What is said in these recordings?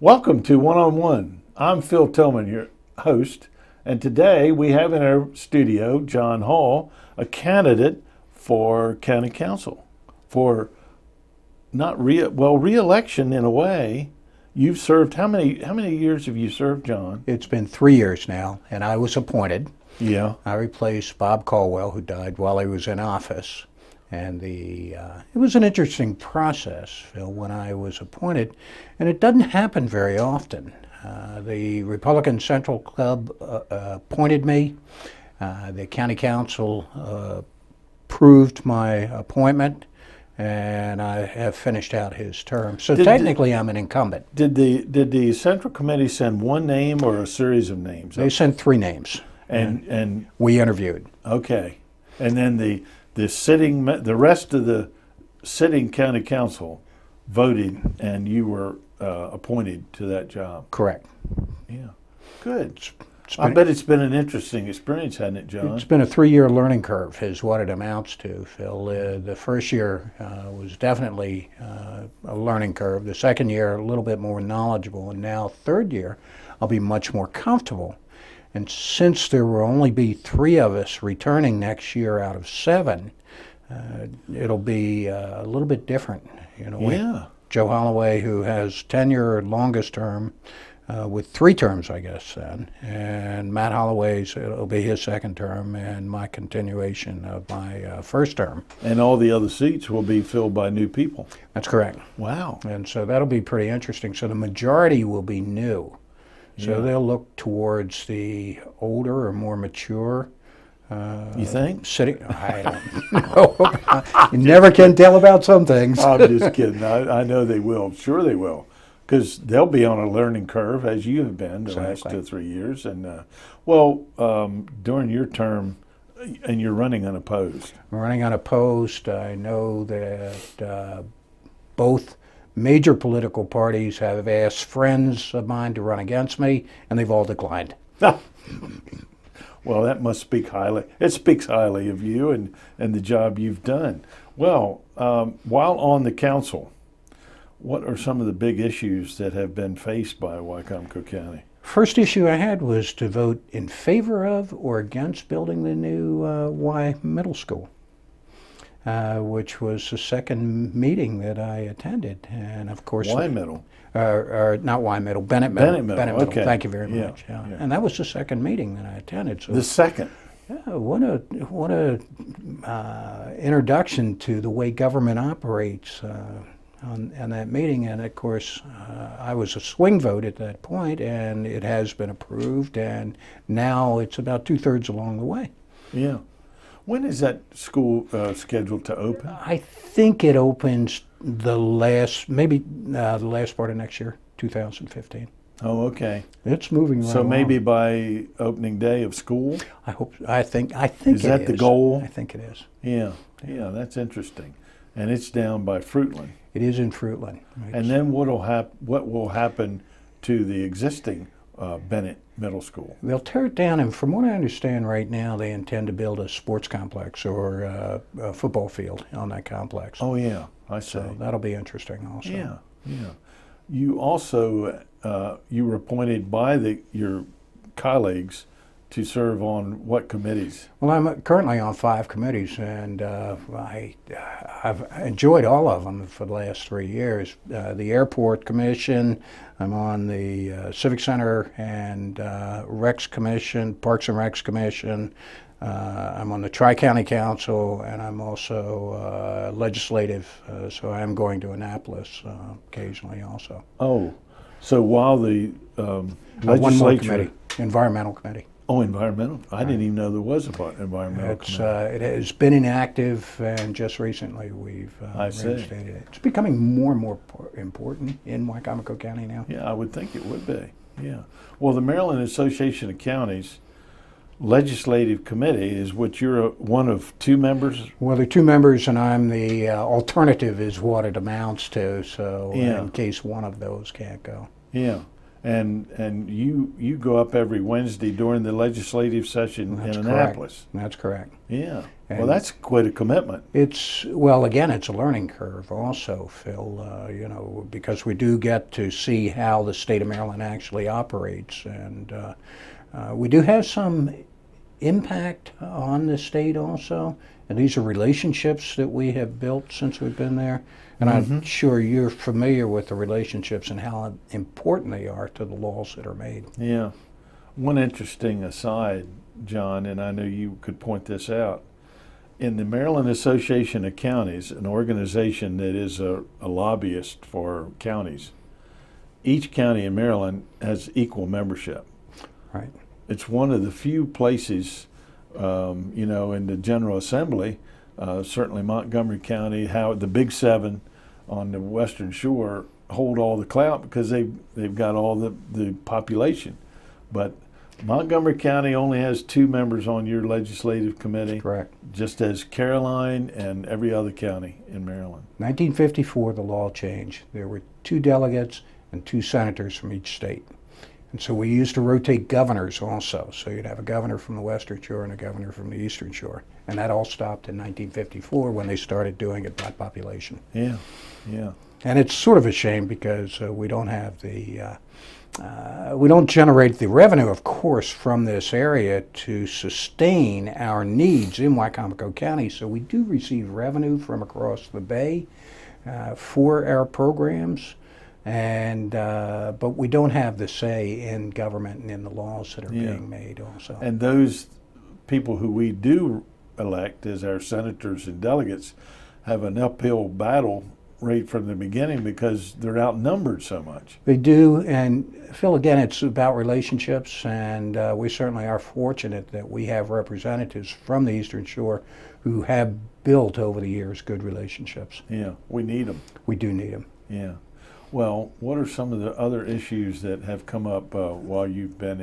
Welcome to One on One. I'm Phil Tillman, your host, and today we have in our studio John Hall, a candidate for county council for not re-election in a way. You've served how many years have you served, John? It's been 3 years now, and I was appointed. Yeah. I replaced Bob Caldwell, who died while he was in office. And it was an interesting process, Phil, when I was appointed, and it doesn't happen very often. The Republican Central Club appointed me. The county council approved my appointment, and I have finished out his term. So technically, I'm an incumbent. Did the Central Committee send one name or a series of names? They sent 3 names, and we interviewed. okay, and then the rest of the sitting county council voted, and you were appointed to that job. Correct. Yeah, good. I bet it's been an interesting experience, hasn't it, John? It's been a 3-year learning curve, is what it amounts to, Phil. The first year was definitely a learning curve. The second year, a little bit more knowledgeable, and now third year, I'll be much more comfortable. And since there will only be 3 of us returning next year out of 7, it'll be a little bit different. Yeah. Joe Holloway, who has tenure, longest term, with 3 terms, I guess, then. And Matt Holloway's, it'll be his second term, and my continuation of my first term. And all the other seats will be filled by new people. That's correct. Wow. And so that'll be pretty interesting. So the majority will be new. So they'll look towards the older or more mature. You think? I don't know. You never can tell about some things. I'm just kidding. I know they will. I'm sure they will. Because they'll be on a learning curve, as you have been the last 2 or 3 years. And, during your term, and you're running unopposed. I'm running unopposed. I know that both major political parties have asked friends of mine to run against me, and they've all declined. Well, that must speak highly. It speaks highly of you and the job you've done. Well, while on the council, what are some of the big issues that have been faced by Wicomico County? First issue I had was to vote in favor of or against building the new Y Middle School, which was the second meeting that I attended. And of course, Y Middle? Not Y Middle, Bennett Middle. Bennett Middle, okay. Thank you very Yeah, much. yeah. And that was the second meeting that I attended. So The second? yeah, what a introduction to the way government operates on that meeting. And of course, I was a swing vote at that point, and it has been approved, and now it's about 2/3 along the way. Yeah. When is that school scheduled to open? I think it opens the last part of next year, 2015. Oh, okay. It's moving right So maybe along. by opening day of school? I think Is that the goal? I think it is. Yeah. Yeah, that's interesting. And it's down by Fruitland. It is in Fruitland. And then what will happen to the existing Bennett Middle School? They'll tear it down, and from what I understand right now, they intend to build a sports complex or a football field on that complex. Oh, yeah, I see. So that'll be interesting also. Yeah, yeah. You also, you were appointed by your colleagues to serve on what committees? Well, I'm currently on 5 committees, and I've enjoyed all of them for the last 3 years. The Airport Commission, I'm on the Civic Center and Recs Commission, Parks and Recs Commission. I'm on the Tri-County Council, and I'm also legislative, so I am going to Annapolis occasionally also. Oh, so while the One more legislature... committee, Environmental Committee. Oh, environmental. I didn't even know there was an environmental committee. It has been inactive, and just recently we've reinstated it. It's becoming more and more important in Wicomico County now. Yeah, I would think it would be. Yeah. Well, the Maryland Association of Counties Legislative Committee is what you're one of 2 members? Well, there are 2 members, and I'm the alternative is what it amounts to, so Yeah. in case one of those can't go. Yeah. And you go up every Wednesday during the legislative session That's in correct. Annapolis. That's correct. Yeah. Well, that's quite a commitment. Well, again, it's a learning curve also, Phil, because we do get to see how the state of Maryland actually operates. And we do have some impact on the state also. And these are relationships that we have built since we've been there. And I'm sure you're familiar with the relationships and how important they are to the laws that are made. Yeah. One interesting aside, John, and I know you could point this out. In the Maryland Association of Counties, an organization that is a lobbyist for counties, each county in Maryland has equal membership. Right. It's one of the few places, in the General Assembly, certainly Montgomery County, the Big Seven on the Western Shore hold all the clout because they've got all the population. But Montgomery County only has 2 members on your legislative committee. Correct. Just as Caroline and every other county in Maryland. 1954, the law changed. There were 2 delegates and 2 senators from each state. And so we used to rotate governors also. So you'd have a governor from the Western Shore and a governor from the Eastern Shore. And that all stopped in 1954 when they started doing it by population. Yeah, yeah. And it's sort of a shame because we don't have we don't generate the revenue, of course, from this area to sustain our needs in Wicomico County. So we do receive revenue from across the bay for our programs, but we don't have the say in government and in the laws that are being made also. And those people who we do elect as our senators and delegates have an uphill battle right from the beginning because they're outnumbered so much. They do, and Phil, again, it's about relationships, and we certainly are fortunate that we have representatives from the Eastern Shore who have built over the years good relationships. Yeah, we need them. We do need them. Yeah. Well, what are some of the other issues that have come up while you've been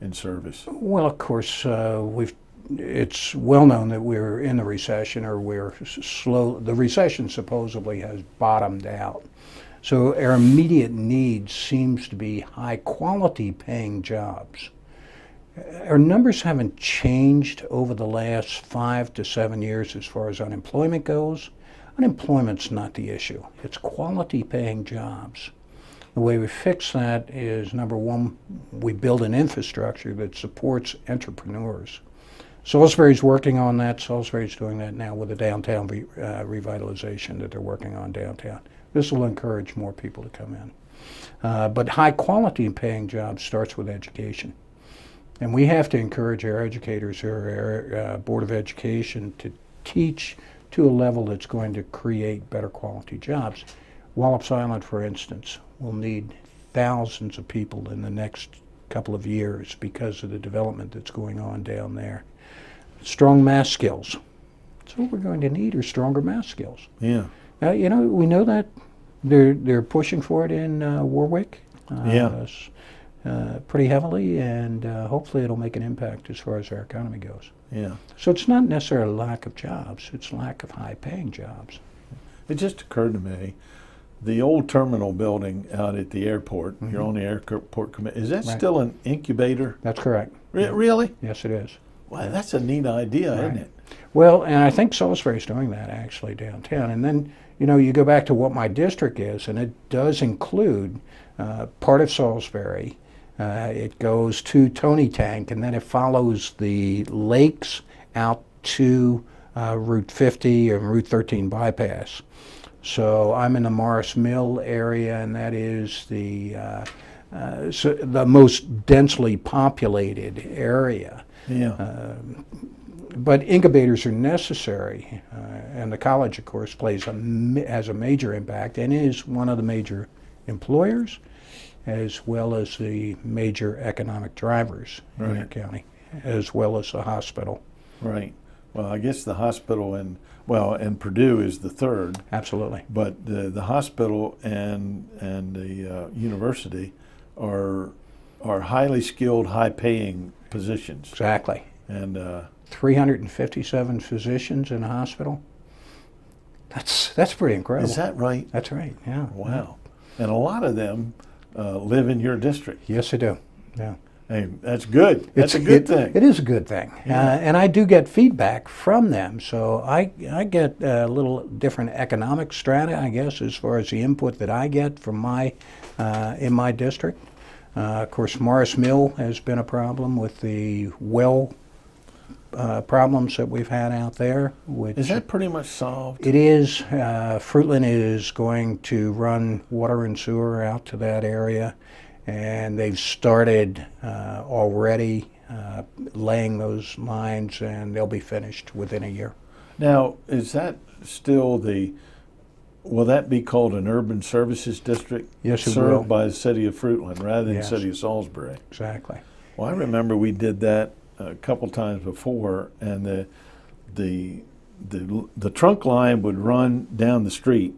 in service? Well, of course, it's well known that we're in the recession, or we're slow. The recession supposedly has bottomed out. So our immediate need seems to be high quality paying jobs. Our numbers haven't changed over the last 5 to 7 years as far as unemployment goes. Unemployment's not the issue. It's quality paying jobs. The way we fix that is, number one, we build an infrastructure that supports entrepreneurs. Salisbury's working on that. Salisbury's doing that now with the downtown revitalization that they're working on downtown. This will encourage more people to come in. But high quality paying jobs starts with education. And we have to encourage our educators or our Board of Education to teach to a level that's going to create better quality jobs. Wallops Island, for instance, will need thousands of people in the next couple of years because of the development that's going on down there. Strong math skills. So what we're going to need are stronger math skills. Yeah. Now, we know that they're pushing for it in Warwick. Pretty heavily, and hopefully it'll make an impact as far as our economy goes. Yeah. So it's not necessarily lack of jobs, it's lack of high-paying jobs. It just occurred to me, the old terminal building out at the airport, your own airport committee, is that still an incubator? That's correct. Really? Yes, it is. Wow, that's a neat idea, isn't it? Well, and I think Salisbury's doing that actually downtown. And then, you go back to what my district is, and it does include part of Salisbury. It goes to Tony Tank, and then it follows the lakes out to Route 50 and Route 13 bypass. So I'm in the Morris Mill area, and that is the most densely populated area. Yeah. But incubators are necessary, and the college, of course, has a major impact and is one of the major employers, as well as the major economic drivers in our county, as well as the hospital. Right. Well, I guess the hospital and Purdue is the third. Absolutely. But the hospital and the university are highly skilled, high-paying positions. Exactly. And 357 physicians in a hospital. That's pretty incredible. Is that right? That's right. Yeah. Wow. And a lot of them live in your district. Yes, they do. Yeah. Hey, that's good. That's a good thing. It is a good thing. Yeah. And I do get feedback from them. So I get a little different economic strata, I guess, as far as the input that I get from in my district. Of course, Morris Mill has been a problem with the well problems that we've had out there. Which Is that pretty much solved? it is. Fruitland is going to run water and sewer out to that area, and they've started already laying those lines, and they'll be finished within a year. Now, is that still will that be called an urban services district? Yes, it served will. by the city of Fruitland rather than the Yes. city of Salisbury? Exactly. Well, I remember we did that a couple times before, and the trunk line would run down the street,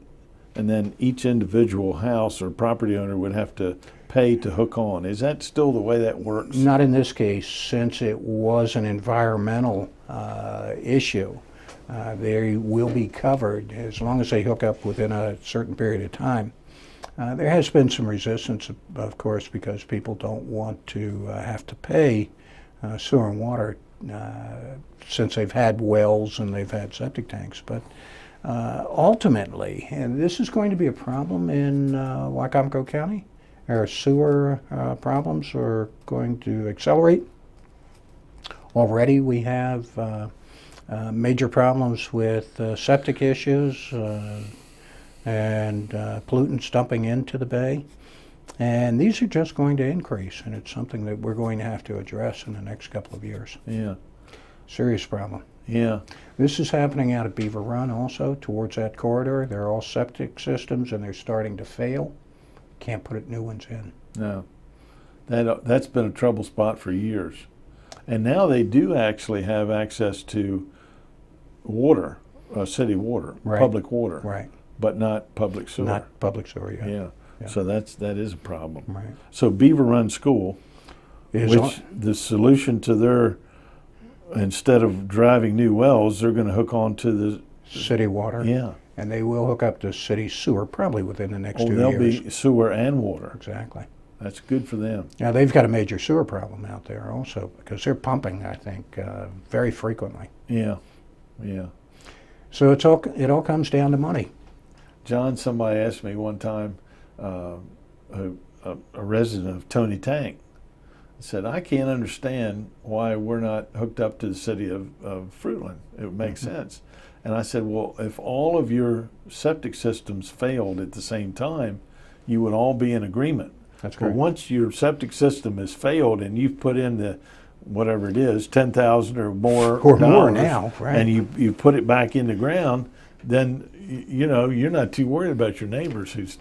and then each individual house or property owner would have to pay to hook on. Is that still the way that works? Not in this case, since it was an environmental issue. They will be covered as long as they hook up within a certain period of time. There has been some resistance, of course, because people don't want to have to pay sewer and water since they've had wells and they've had septic tanks. But ultimately, and this is going to be a problem in Wicomico County, our sewer problems are going to accelerate. Already we have major problems with septic issues and pollutants dumping into the bay. And these are just going to increase, and it's something that we're going to have to address in the next couple of years. Yeah, Serious problem. yeah. This is happening out at Beaver Run also, towards that corridor. They're all septic systems, and they're starting to fail. Can't put new ones in. No, that's been a trouble spot for years, and now they do actually have access to water, city water, Right. public water, Right. but not public sewer. Not public sewer yet. Yeah. Yeah. So that is a problem. Right. So Beaver Run School, Is which on- the solution to their, instead of driving new wells, they're going to hook on to the city water. yeah. And they will hook up to city sewer probably within the next Oh, 2 there'll years. be sewer and water. Exactly. That's good for them. Now they've got a major sewer problem out there also because they're pumping, I think, very frequently. Yeah, yeah. So it all comes down to money. John, somebody asked me one time, a resident of Tony Tank, said, I can't understand why we're not hooked up to the city of Fruitland. It would make sense. And I said, well, if all of your septic systems failed at the same time, you would all be in agreement. That's But correct. once your septic system has failed and you've put in the whatever it is, 10,000 or more Or more dollars, now, right. and you put it back in the ground, then you know you're not too worried about your neighbors who's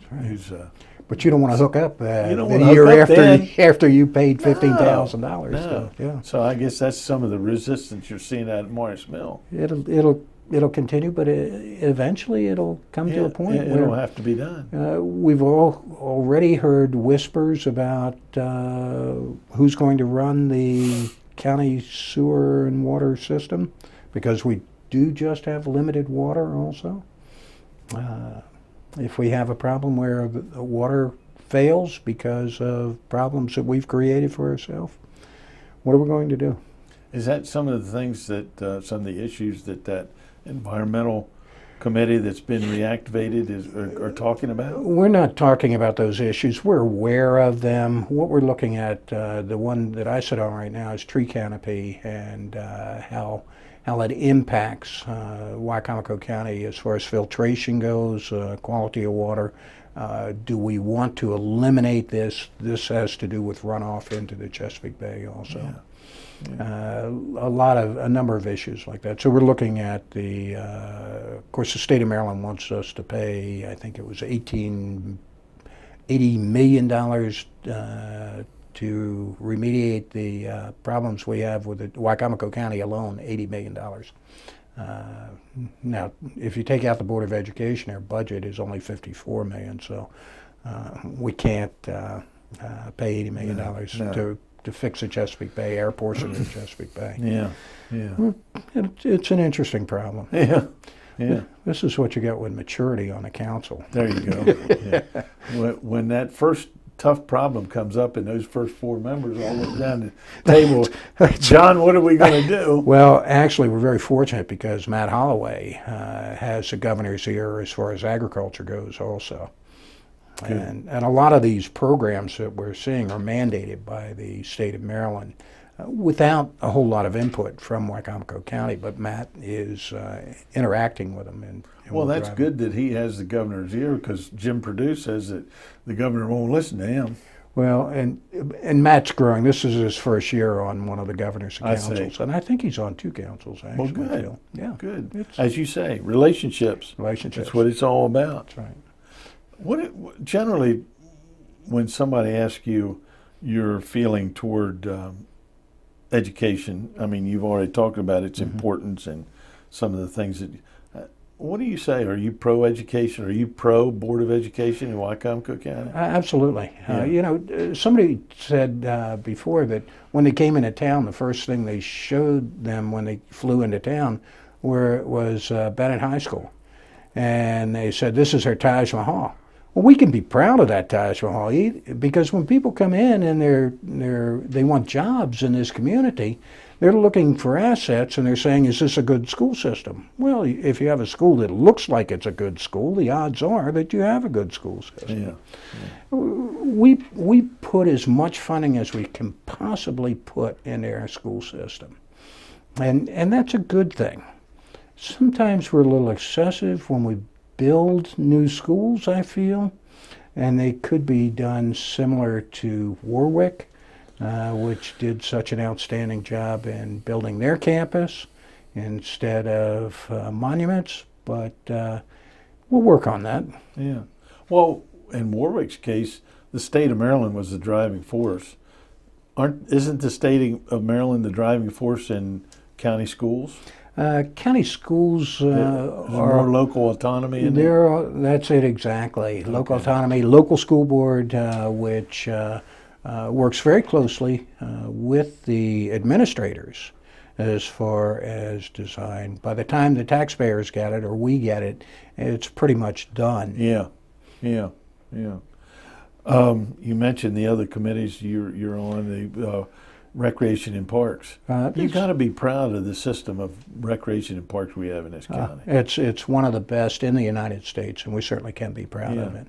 But you don't want to hook up You the don't wanna year hook up then. after you paid $15,000. no. So, yeah. So I guess that's some of the resistance you're seeing at Morris Mill. It'll continue, but eventually it'll come to a point it'll where have to be done. we've already heard whispers about who's going to run the county sewer and water system, because we do just have limited water also. If we have a problem where the water fails because of problems that we've created for ourselves, what are we going to do? Is that some of the things that some of the issues that environmental committee that's been reactivated are talking about? We're not talking about those issues. We're aware of them. What we're looking at, the one that I sit on right now, is tree canopy and how it impacts Wicomico County as far as filtration goes, quality of water. Do we want to eliminate this? This has to do with runoff into the Chesapeake Bay also. Yeah. A number of issues like that. So we're looking at of course, the state of Maryland wants us to pay, I think it was $80 million to remediate the problems we have with the Wicomico County alone, $80 million. Now, if you take out the Board of Education, our budget is only $54 million, so we can't pay $80 million No. to fix the Chesapeake Bay, our portion of the Chesapeake Bay. Yeah, yeah, It's an interesting problem. yeah, yeah. This is what you get with maturity on the council. There you go. Yeah. When that first tough problem comes up and those first four members all look down the table, John, what are we going to do? Well, actually, we're very fortunate because Matt Holloway has the governor's ear as far as agriculture goes also. And a lot of these programs that we're seeing are mandated by the state of Maryland without a whole lot of input from Wicomico County, but Matt is interacting with them. And Well, that's good that he has the governor's ear, because Jim Perdue says that the governor won't listen to him. Well, and Matt's growing. This is his first year on one of the governor's councils, and I think he's on 2 councils, actually. Well, good. Phil. Yeah, Good. As you say, relationships. relationships. That's what it's all about. That's right. Generally, when somebody asks you your feeling toward education, I mean, you've already talked about its importance and some of the things that. What do you say? Are you pro-education? Are you pro-Board of Education in Wicomico County? Absolutely. Yeah. Somebody said before that when they came into town, the first thing they showed them when they flew into town was Bennett High School. And they said, this is our Taj Mahal. Well, we can be proud of that Taj Mahal because when people come in and they want jobs in this community, they're looking for assets and they're saying, is this a good school system? Well, if you have a school that looks like it's a good school, the odds are that you have a good school system. Yeah. We put as much funding as we can possibly put into our school system. And that's a good thing. Sometimes we're a little excessive when we build new schools, I feel, and they could be done similar to Warwick, which did such an outstanding job in building their campus instead of monuments, but we'll work on that. Yeah. Well, in Warwick's case, the state of Maryland was the driving force. Isn't the state of Maryland the driving force in county schools? County schools There's more local autonomy in there? That's it exactly. Local autonomy, local school board, which works very closely with the administrators as far as design. By the time the taxpayers get it or we get it, it's pretty much done. Yeah. You mentioned the other committees you're on, the Recreation and Parks. You've got to be proud of the system of recreation and parks we have in this county. It's one of the best in the United States, and we certainly can be proud of it.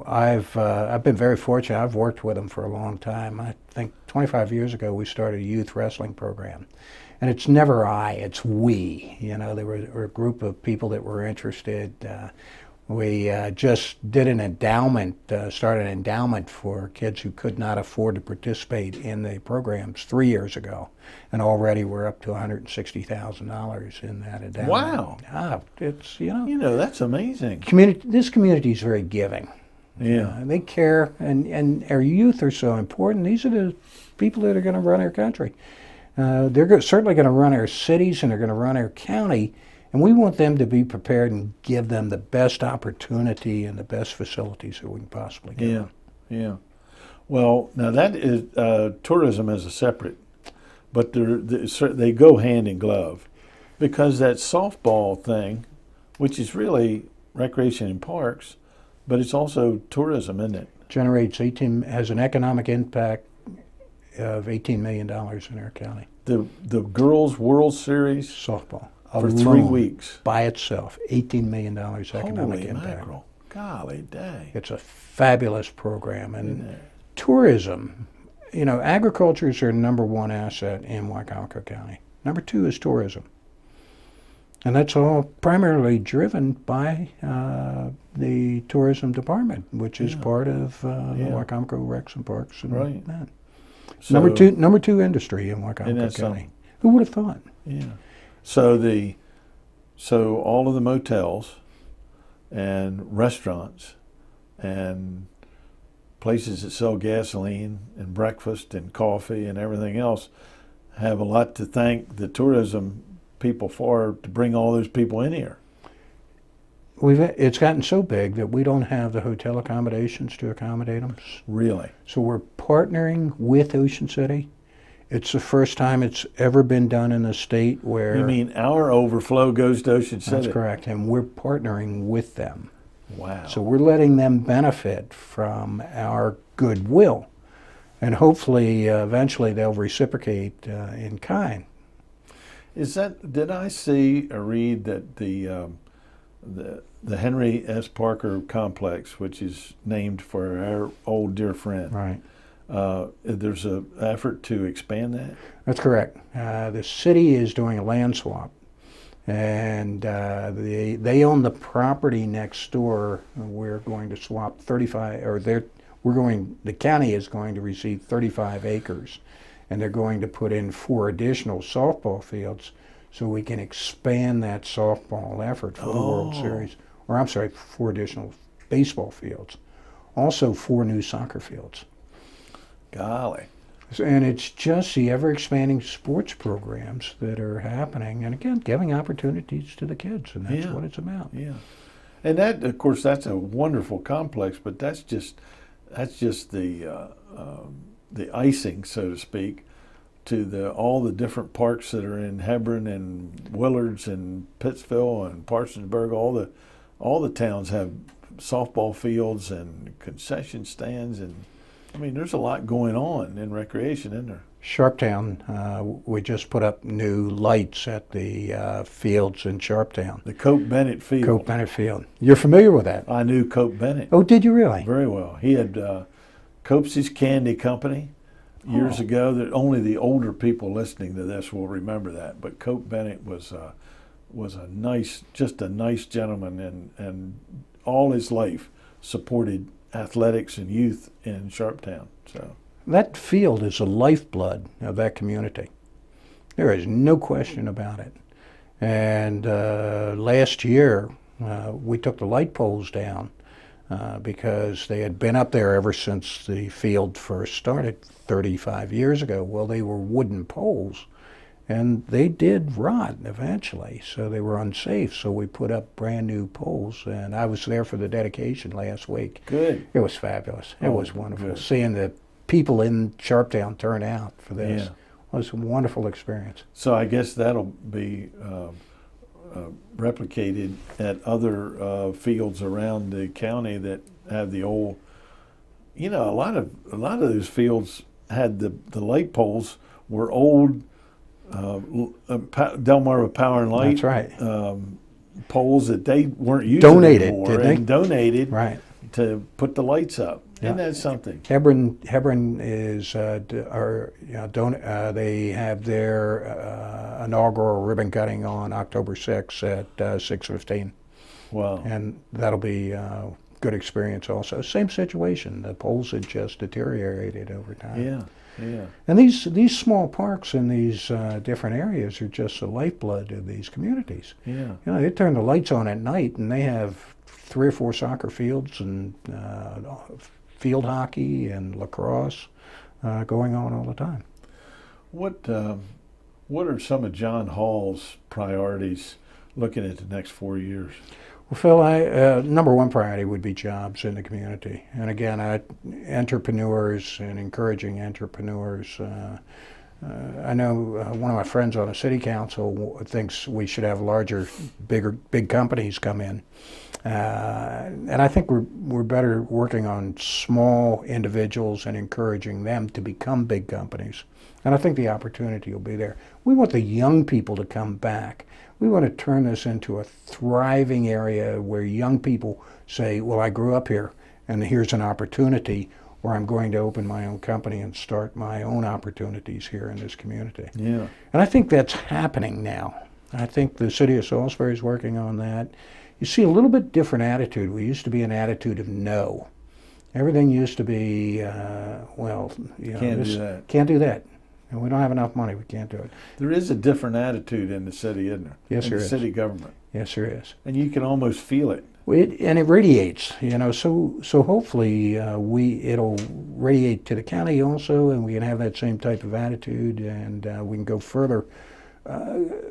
I've been very fortunate. I've worked with them for a long time. I think 25 years ago we started a youth wrestling program, and it's never I, it's we. There were a group of people that were interested. We just did an endowment, started an endowment for kids who could not afford to participate in the programs 3 years ago. And already we're up to $160,000 in that endowment. Wow. It's, that's amazing. This community is very giving. Yeah. They care, and our youth are so important. These are the people that are going to run our country. They're certainly going to run our cities, and they're going to run our county. And we want them to be prepared and give them the best opportunity and the best facilities that we can possibly give them. Yeah. Well, now that is tourism is a separate, but they go hand in glove, because that softball thing, which is really recreation and parks, but it's also tourism, isn't it? Has an economic impact of $18 million in our county. The Girls World Series softball. For 3 weeks. By itself, $18 million economic Holy impact. Mackerel. Golly day. It's a fabulous program. And tourism, agriculture is our number one asset in Wicomico County. Number 2 is tourism. And that's all primarily driven by the tourism department, which is part of the Wicomico Recs and Parks. And right. That. So, number two industry in Wicomico County. Who would have thought? Yeah. So all of the motels and restaurants and places that sell gasoline and breakfast and coffee and everything else have a lot to thank the tourism people for, to bring all those people in here. It's gotten so big that we don't have the hotel accommodations to accommodate them. Really? So we're partnering with Ocean City. It's the first time it's ever been done in a state where... You mean our overflow goes to Ocean City? That's correct, and we're partnering with them. Wow. So we're letting them benefit from our goodwill. And hopefully, eventually, they'll reciprocate in kind. Did I see or read that the Henry S. Parker complex, which is named for our old dear friend, Right. There's an effort to expand that? That's correct. The city is doing a land swap, and they own the property next door. We're going to swap 35, or the county is going to receive 35 acres, and they're going to put in 4 additional softball fields so we can expand that softball effort for the World Series. Or I'm sorry, 4 additional baseball fields. Also 4 new soccer fields. Golly. And it's just the ever-expanding sports programs that are happening, and again, giving opportunities to the kids, and that's what it's about. Yeah. And that, of course, that's a wonderful complex, but that's just the icing, so to speak, to all the different parks that are in Hebron and Willards and Pittsville and Parsonsburg. All the towns have softball fields and concession stands, and I mean, there's a lot going on in recreation, isn't there? Sharptown, we just put up new lights at the fields in Sharptown. The Cope Bennett Field. Cope Bennett Field. You're familiar with that? I knew Cope Bennett. Oh, did you really? Very well. He had Cope's Candy Company years ago. That only the older people listening to this will remember that. But Cope Bennett was a nice gentleman, and all his life supported athletics and youth in Sharptown. So that field is the lifeblood of that community. There is no question about it. And last year, we took the light poles down because they had been up there ever since the field first started 35 years ago. Well, they were wooden poles, and they did rot eventually, so they were unsafe. So we put up brand new poles, and I was there for the dedication last week. good. It was fabulous. It was wonderful. Good. Seeing the people in Sharptown turn out for this Yeah. was a wonderful experience. So I guess that'll be replicated at other fields around the county that have the old. You know, a lot of those fields had the light poles were old Delmarva Power and Light. That's right. Poles that they weren't using Donated, anymore, didn't they? and donated Right. to put the lights up. Yeah. Isn't that something? Hebron is, they have their inaugural ribbon cutting on October 6th at 6:15, Wow. and that'll be a good experience also. Same situation. The poles had just deteriorated over time. Yeah. Yeah. And these small parks in these different areas are just the lifeblood of these communities. Yeah. You know, they turn the lights on at night, and they have 3 or 4 soccer fields and field hockey and lacrosse going on all the time. What are some of John Hall's priorities looking at the next 4 years? Well, Phil, number one priority would be jobs in the community. And again, entrepreneurs and encouraging entrepreneurs. I know one of my friends on the city council thinks we should have big companies come in. And I think we're better working on small individuals and encouraging them to become big companies. And I think the opportunity will be there. We want the young people to come back. We want to turn this into a thriving area where young people say, well, I grew up here, and here's an opportunity, or I'm going to open my own company and start my own opportunities here in this community. Yeah. And I think that's happening now. I think the city of Salisbury is working on that. You see a little bit different attitude. We used to be an attitude of no. Everything used to be, Can't do that. Can't do that. And we don't have enough money. We can't do it. There is a different attitude in the city, isn't there? Yes, in there the is. city government. Yes, there is. And you can almost feel it. And it radiates, so hopefully it'll radiate to the county also, and we can have that same type of attitude, and we can go further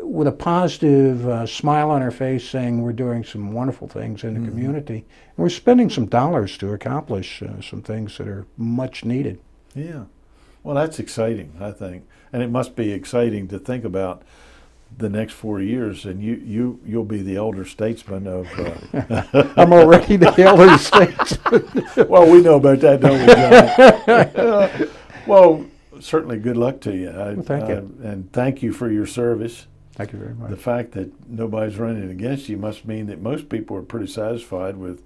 with a positive smile on our face, saying we're doing some wonderful things in the community, and we're spending some dollars to accomplish some things that are much needed. Yeah. Well, that's exciting, I think. And it must be exciting to think about the next 4 years, and you'll be the elder statesman of. I'm already the elder statesman. Well, we know about that, don't we, John? Well, certainly good luck to you. Thank you. And thank you for your service. Thank you very much. The fact that nobody's running against you must mean that most people are pretty satisfied with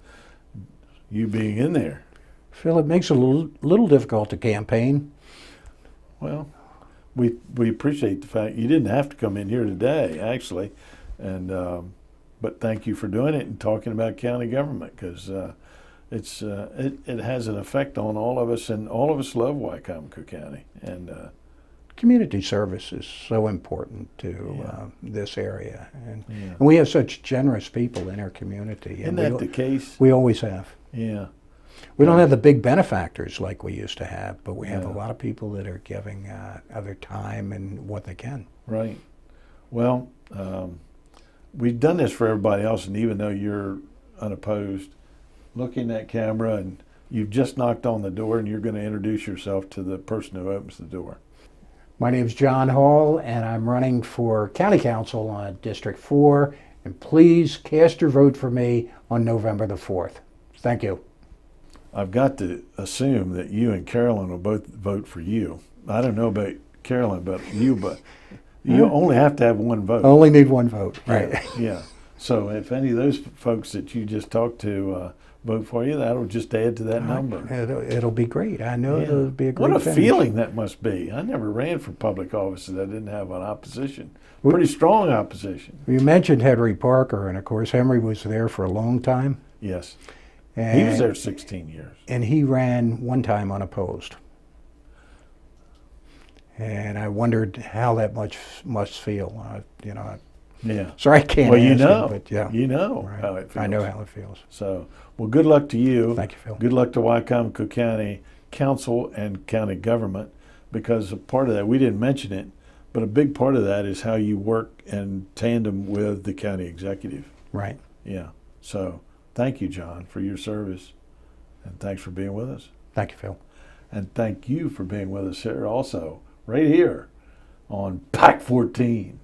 you being in there. Phil, it makes it a little difficult to campaign. Well, we appreciate the fact you didn't have to come in here today, actually, and but thank you for doing it and talking about county government, because it has an effect on all of us, and all of us love Wicomico County. And Community service is so important to Yeah. this area, and Yeah. we have such generous people in our community. Isn't and that the case? we always have. Yeah. We don't have the big benefactors like we used to have, but we have a Yeah. lot of people that are giving other time and what they can. Right. Well, we've done this for everybody else, and even though you're unopposed, look in that camera, and you've just knocked on the door, and you're going to introduce yourself to the person who opens the door. My name's John Hall, and I'm running for County Council on District 4, and please cast your vote for me on November the 4th. Thank you. I've got to assume that you and Carolyn will both vote for you. I don't know about Carolyn, but you only have to have one vote. I only need one vote. Yeah, Right. yeah. So if any of those folks that you just talked to vote for you, that'll just add to that number. It'll be great. I know Yeah. it'll be a great What a finish. feeling that must be. I never ran for public office that didn't have an opposition. Well- Pretty strong opposition. You mentioned Henry Parker, and of course Henry was there for a long time. Yes. And He was there 16 years. And he ran one time unopposed. And I wondered how that must feel. Yeah. Sorry, I can't Well, you answer, know. but yeah. You know Right. how it feels. I know how it feels. So, well, good luck to you. Thank you, Phil. Good luck to Wicomico County Council and county government, because a part of that, we didn't mention it, but a big part of that is how you work in tandem with the county executive. Right. Yeah. So, thank you, John, for your service, and thanks for being with us. Thank you, Phil. And thank you for being with us here also, right here on Pack 14.